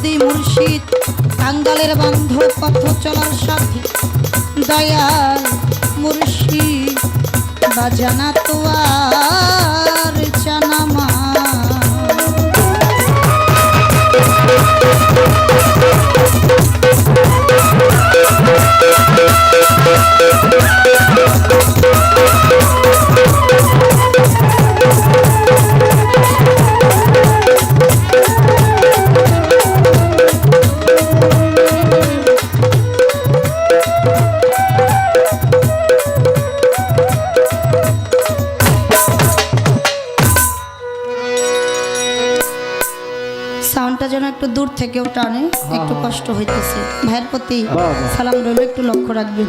যদি মুর্শিদ কাঙ্গালের বান্ধব পথ চলার সাথে দয়াল মুর্শিদ বাজানা তো আর জানামা সাউন্ডটা যেন একটু দূর থেকেও টানে, একটু কষ্ট হইতেছে। ভাইয়ের প্রতি সালাম রইল, একটু লক্ষ্য রাখবেন।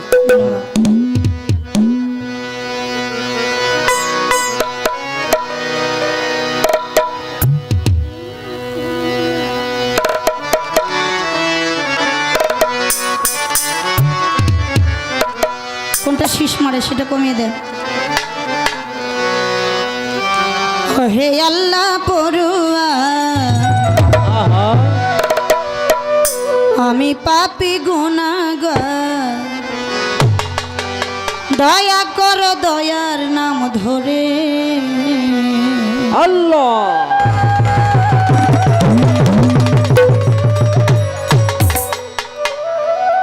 কোনটা শীষ মারে সেটা কমিয়ে দেন। হে আল্লাহ পড়ুয়া আমি পাপী গুনাহগার, দয়া করো দয়ার নাম ধরে আল্লাহ।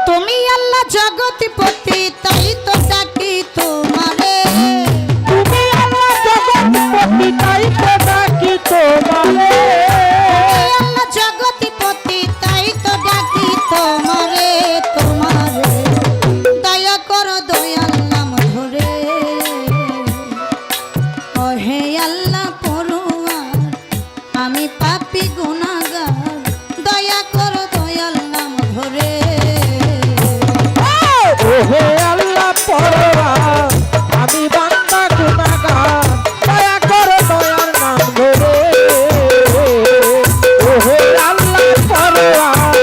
তুমি আল্লাহ জগৎপতি, তাই তো ডাকি তোমারে। তুমি আল্লাহ জগৎপতি, তাই তো ডাকি তোমারে। আল্লাহ জগৎপতি, তাই তো ডাকি তোমারে। তোমারে দয়া করো দয়াল নাম ধরে। ও হে আল্লাহ পড়ুয়ার আমি পাপী গুনাহগার, দয়া করো দয়াল নাম ধরে। ওহে আল্লাহ পরওয়ার আমি বান্দা গুনাহগার, দয়া করো দয়ার নাম ধরে। ওহে আল্লাহ পরওয়ার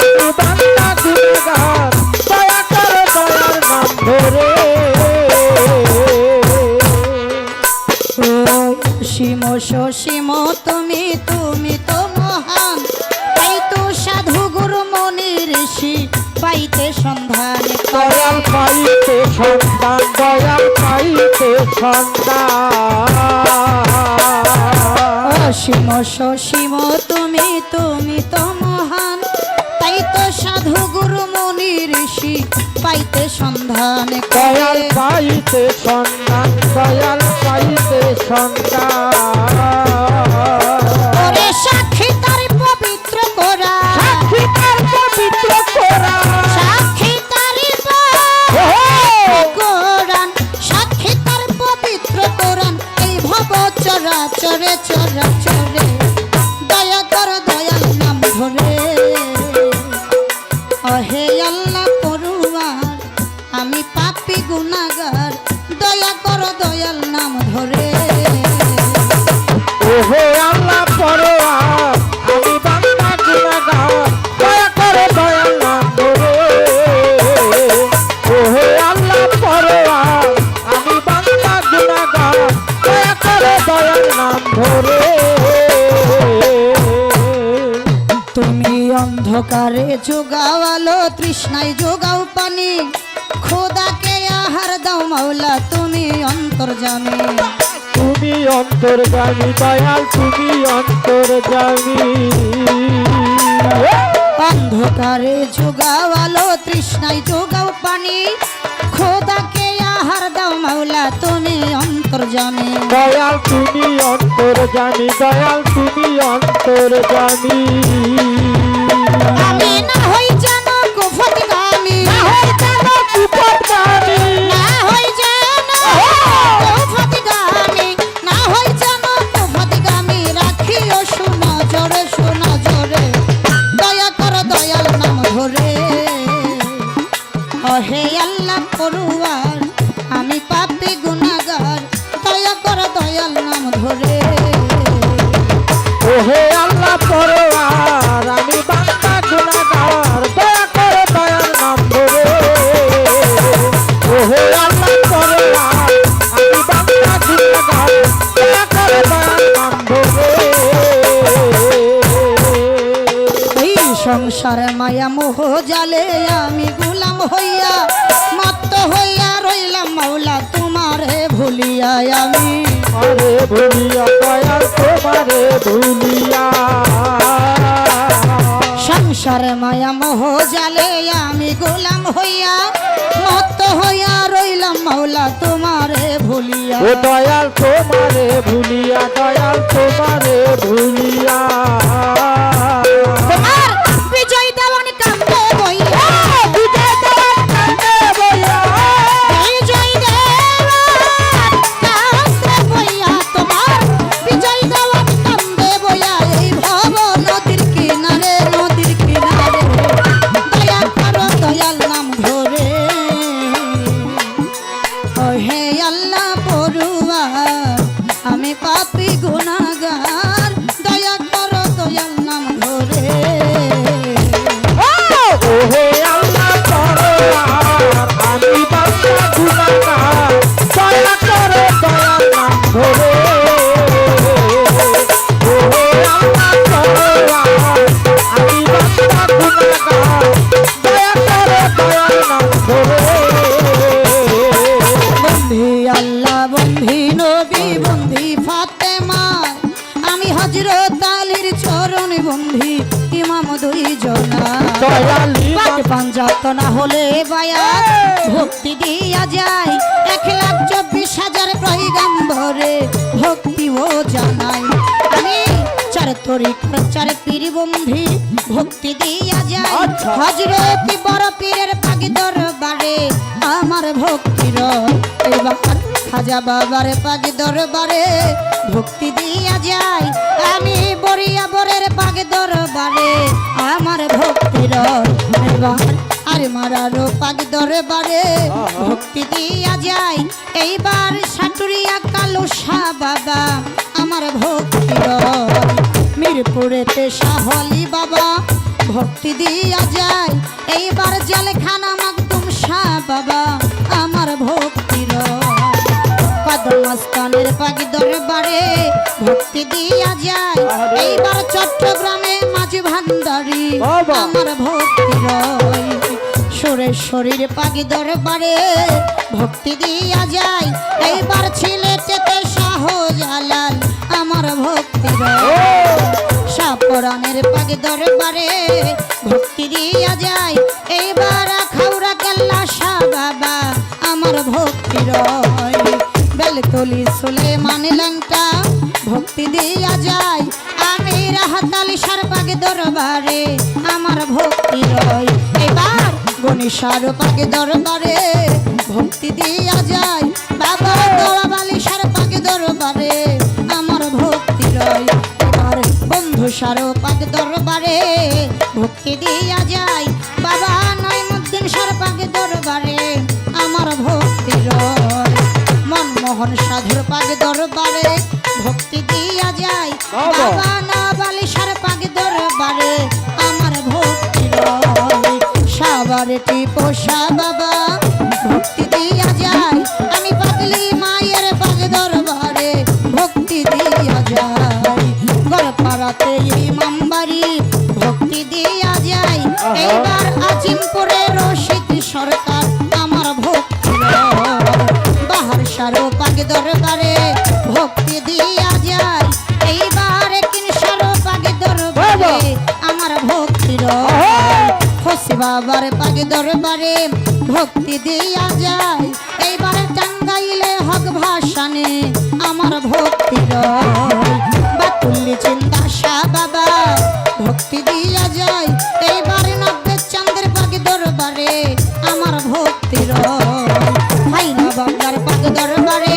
আমি বান্দা গুনাহগার, দয়া করো দয়ার নাম ধরে। সীম সীম তুমি তুমি তো মহান, তাই তো সাধু গুরু মনি ঋষি পাইতে সন্ধান। দয়াল পাইতে সন্তান, দয়াল পাইতে সন্তান। সীম সীম তুমি তুমি তো মহান, তাই তো সাধু গুরু মনি ঋষি পাইতে সন্ধান। দয়াল পাইতে সন্তান, দয়াল পাইতে সন্তান। ওরে সাক্ষী তার পবিত্র করা, সাক্ষী তার পবিত্র করা, সাক্ষী তার কোরআন, সাক্ষী তার পবিত্র কোরআন। এই ভব চরাচরে চরাচরে দয়া কর দয়াল নাম ধরে। হে আল্লাহ পড়ুয়ার আমি পাপী গুনাহগার, দয়া কর দয়াল নাম ধরে। ওহে আল্লাহ পরওয়ার আমি বান্দা গুনাহগার, দয়া করো দয়াল নাম ধরে। ওহে আল্লাহ পরওয়ার আমি বান্দা গুনাহগার, দয়া করো দয়াল নাম ধরে। তুমি অন্ধকারে যোগাও আলো, তৃষ্ণায় যোগাও পানি, খোদাকে আহার দাও মাওলা তুমি অন্তর্যামী। তুমি অন্তর্যামী দয়াল, তুমি অন্তর্যামী। অন্ধকারে যোগাও আলো, তৃষ্ণায় যোগাও পানি, খোদাকে আহার দাও মাওলা তুমি অন্তর্যামী। দয়াল তুমি অন্তর্যামী, দয়াল তুমি অন্তর্যামী। আমি না হই যেন কুফতগামী, না হই যেন কুফতগামী, না হই যেন কুফতগামী, না হই যেন কুফতগামী। রাখিও শোনা জোরে, শোনা জোরে, দয়া কর দয়াল নাম ধরে। ও হে আল্লাহ পড়ুয়ার আমি পাপী গুনাহগার, দয়া কর দয়াল নাম ধরে। ওহে আল্লাহ পরওয়ার আমি সংসারে মায়া মোহ জালে আমি গুলাম হইয়া মত্ত হইয়া রইলাম মাওলা তোমারে ভুলিয়া আমি আরে ভুলিয়া দয়াল তোমারে ভুলিয়া সংসারে মায়া মোহ জালে আমি গোলাম হইয়া মত্ত হইয়া রইলাম মাওলা তোমারে ভুলিয়া ও দয়াল তোমারে ভুলিয়া দয়াল তোমারে ভুলিয়া তোমার বিজয় দেওয়ান কান্দে বইয়া বিজয় দেওয়ান কান্দে বইয়া বিজয় দেওয়ান কান্দে বইয়া তোমার বিজয় দেওয়ান কান্দে বইয়া এই ভব নদীর কিনারে দয়া করো দয়াল নাম ধরে ও হে আল্লাহ পড়ুয়া আমি পাপী গুনাহগার দয়া করো দয়াল নাম ধরে ওহে আল্লাহ পরওয়ার আমি বান্দা গুনাহগার দয়া করে দয়ার নাম ধরে ওহে আল্লাহ পরওয়ার আমি বান্দা গুনাহগার দয়া করে দয়ার নাম ধরে বন্ধি আল্লাহ বন্ধি নবী বন্ধি ফাতেমা আমি হযরত আলীর চরণ বন্ধি ইমাম দুই জনা দয়ালি পাঁচ পাঞ্জাত না হলে বায়া ভক্তি দিয়া যায় 1,24,000 পয়গম্বরে ভক্তি ও জানাই আমি চার তরিকার চার পীর বন্ধি ভক্তি দিয়া যায় আচ্ছা। হযরত বড় পীরের পাগি দরবারে আমার ভক্তির এবার খাজা বাবার পাগি দরবারে ভক্তি দিয়া যায় আমি বড়িয়া বরের পাগি দরবারে আমার ভক্তির এবার আরে মারারও পাগি দরবারে ভক্তি দিয়া যায় এইবার সাটুরিয়া কালো শাহ বাবা আমার ভক্তির মিরপুরেতে শাহলি বাবা ভক্তি দিয়া যায় এইবার জেলখানা মাকদুম শাহ বাবা আমার ভক্তির কদমস্তানের পাগি দরবারে ভক্তি দিয়া যায় এইবার চট্টগ্রামে মাঝি ভান্ডারি বাবা। আমার ভক্তির সুরেশ্বরীর পাগি দরবারে ভক্তি দিয়া যায় এইবার সিলেটেতে শাহজালাল আমার ভক্তির শাহপুরানের পাগি দরবারে ভক্তি দিয়া যায় এইবার খাউরা কেল্লা শাহ বাবা আমার ভক্তির বেলতলি সুলেমান ল্যাংটা ভক্তি দিয়া যায় আমি রাহাতালি সার পাগি দরবারে আমার ভক্তির এবার গণেশার পাগি দরবারে ভক্তি দিয়া যায় বাবা দোয়াবালি সার পাগি দরবারে আমার ভক্তির এবার বন্ধু সারো পাগ দরবারে ভক্তি দিয়া যায় বাবা নয়মুদ্দিন সার পাগ দরবারে আমার ভক্তির মনমোহন সাধুর পাগ দরবারে ভক্তি দিয়া যায় বাবা। বাবা নবালি সার পাগ দরবারে আমার ভক্তির সাবারে টিপোষা বাবা ভক্তি দিয়া যায় আমি পাগলি মায়ের পাগ দরবারে ভক্তি দিয়া যায় গড়পাড়াতে ইমামবাড়ি ভক্তি দিয়া যায় এইবার আজিমপুরে রশিদ সরকার আমার ভক্তি বাহার সারো পাগ দরবারে ভক্তি দিয়া যায় এইবার কিনসারো পাগ দরবারে আমার ভক্তি খসি বাবার পাগ দরবারে ভক্তি দিয়া যায় এইবার টাঙ্গাইলে হক ভাসানে আমার ভক্তি বাতুল্লি চিন্তা শাহ বাবা ভক্তি দিয়া যায় এইবার নব্বে চাঁদের পাগ দরবারে আমার ভক্তি হাইনা বাংলার পাগ দরবারে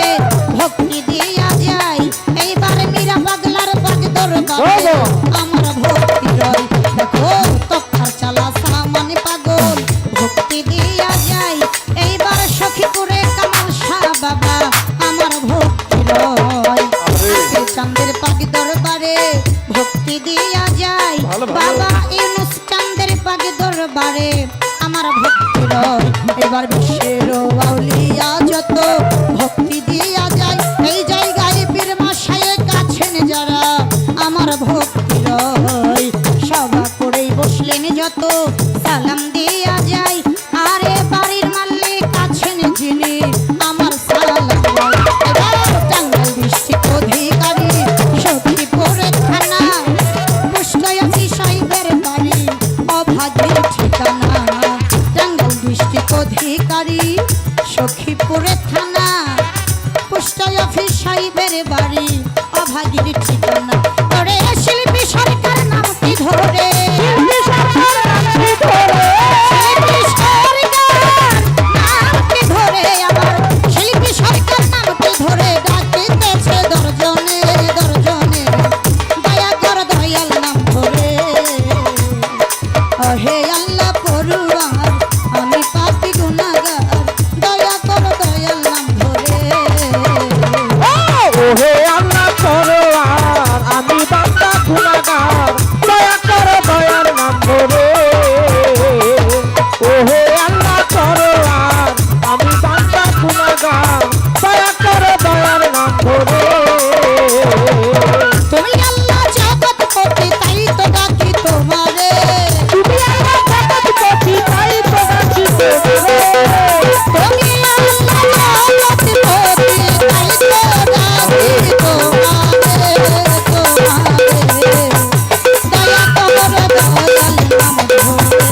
ভক্তি দিয়া যায় এইবার মীরা পাগলার পাগ দরবারে আমার ভক্তি দেখো তক্ষার চালা সামান পাগল ভক্তি দিয়া যায় এইবার সখীপুরে কামাল শাহ বাবা আমার ভক্তি চাঁদের পাগ দরবারে ভক্তি দিয়া যায় ভালো, ভালো। বাবা ইউনুস চাঁদের পাগ দরবারে আমার ভক্তি এবার বিশ্বের আউলিয়া যত ভক্তি দিয়া যায় এই জায়গায় পীর মশাইয়ের কাছেন যারা আমার ভক্তি সভা করেই বসে আসলেন যত সালাম দিয়া যাই, আরে বাড়ির মালিক আছেন যিনি আমার সালাম লয়। এবার টাঙ্গাইল ডিস্ট্রিক্ট অধিকারী সখীপুরে থানা, পুষ্টয়সী সাহেবের বাড়ি অভাগীর ঠিকানা। টাঙ্গাইল ডিস্ট্রিক্ট অধিকারী সখীপুরে থানা, পুষ্টয়সী সাহেবের বাড়ি অভাগীর ঠিকানা। ওরে শিল্পী সরকার নামটি ধরে, শিল্পী সরকার নামটি ধরে আমার শিল্পী সরকার নামটি ধরে ডাকিতেছে দর্জনে দর্জনে, দয়া কর দয়াল নাম ধরে। হে আল্লাহ পড়ুয়ার আমি পাপী গুনাহগার, দয়া কর দয়াল নাম ধরে। ওহে আল্লাহ পরোয়ার আমি বান্দা গুনাহগার, দয়া করো দয়ার নাম ধরে। ওহে আল্লাহ পরোয়ার আমি বান্দা গুনাহগার, দয়া করো দয়ার নাম ধরে। তুমি আল্লাহ জগৎপতি তাই তো ডাকি তোমারে, তুমি আল্লাহ জগৎপতি তাই তো ডাকি তোমারে। তুমি আল্লাহ জগৎপতি তাই তো ডাকি তোমারে, তোমারে দয়া কর দয়াল নাম ধরে।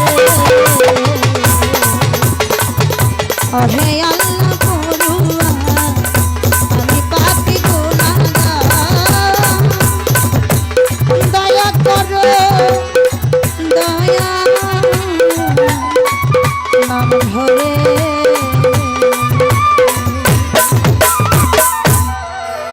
হে আল্লাহ পড়ুয়া আমি পাপী গুনাহগার, দয়া করো দয়া নাম ধরে।